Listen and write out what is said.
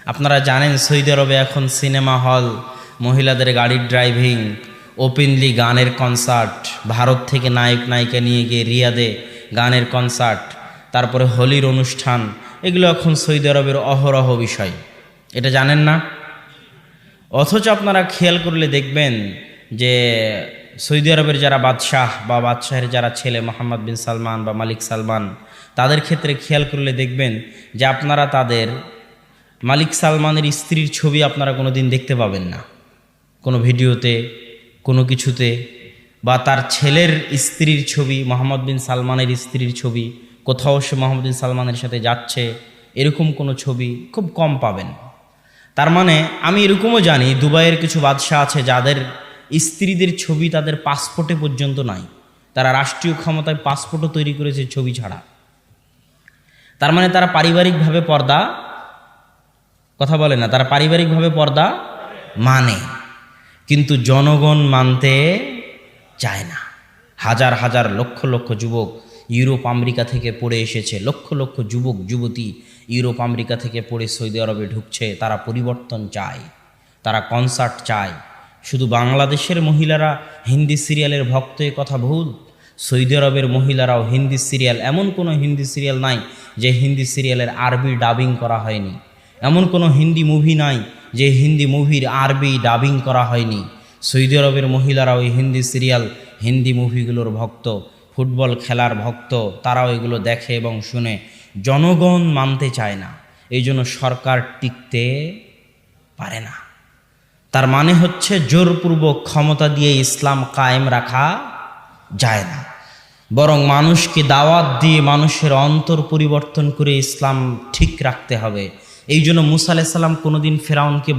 আপনারা জানেন সৌদি আরবে এখন সিনেমা হল, মহিলাদের গাড়ির ড্রাইভিং, ওপেনলি গানের কনসার্ট, ভারত থেকে নায়ক নায়িকা নিয়ে গিয়ে রিয়াদে গানের কনসার্ট, তারপরে হোলির অনুষ্ঠান, এগুলো এখন সৌদি আরবের অহরহ বিষয়। এটা জানেন না? অথচ আপনারা খেয়াল করলে দেখবেন যে সৌদি আরবের যারা বাদশাহ বা বাদশাহের যারা ছেলে মোহাম্মদ বিন সালমান বা মালিক সালমান, তাদের ক্ষেত্রে খেয়াল করলে দেখবেন যে আপনারা তাদের মালিক সালমানের স্ত্রীর ছবি আপনারা কোনো দিন দেখতে পাবেন না, কোনো ভিডিওতে, কোনো কিছুতে। বা তার ছেলের স্ত্রীর ছবি, মোহাম্মদ বিন সালমানের স্ত্রীর ছবি, কোথাও সে মোহাম্মদ বিন সালমানের সাথে যাচ্ছে, এরকম কোনো ছবি খুব কম পাবেন। তার মানে আমি এরকমও জানি দুবাইয়ের কিছু বাদশাহ আছে যাদের স্ত্রীদের ছবি তাদের পাসপোর্টে পর্যন্ত নাই। তারা রাষ্ট্রীয় ক্ষমতায় পাসপোর্টও তৈরি করেছে ছবি ছাড়া। তার মানে তারা পারিবারিকভাবে পর্দা, কথা বলে না, তারা পারিবারিকভাবে পর্দা মানে, কিন্তু জনগণ মানতে চায় না। হাজার হাজার লক্ষ লক্ষ যুবক ইউরোপ আমেরিকা থেকে পড়ে এসেছে, লক্ষ লক্ষ যুবক যুবতী ইউরোপ আমেরিকা থেকে পড়ে সৌদি আরবে ঢুকছে। তারা পরিবর্তন চায়, তারা কনসার্ট চায়। শুধু বাংলাদেশের মহিলারা হিন্দি সিরিয়ালের ভক্ত, এ কথা ভুল। সৌদি আরবের মহিলারাও হিন্দি সিরিয়াল, এমন কোনো হিন্দি সিরিয়াল নাই যে হিন্দি সিরিয়ালের আরবি ডাবিং করা হয়নি, এমন কোনো হিন্দি মুভি নাই যে হিন্দি মুভির আরবি ডাবিং করা হয়নি। সৌদি আরবের মহিলারা ওই হিন্দি সিরিয়াল, হিন্দি মুভিগুলোর ভক্ত, ফুটবল খেলার ভক্ত, তারাও এগুলো দেখে এবং শুনে। জনগণ মানতে চায় না, এই জন্য সরকার টিকতে পারে না। তার মানে হচ্ছে জোরপূর্বক ক্ষমতা দিয়ে ইসলাম কায়েম রাখা যায় না, বরং মানুষকে দাওয়াত দিয়ে মানুষের অন্তর পরিবর্তন করে ইসলাম ঠিক রাখতে হবে। এই জন্য মুসা আলাইহিস সালাম কোনোদিন ফেরাউনকে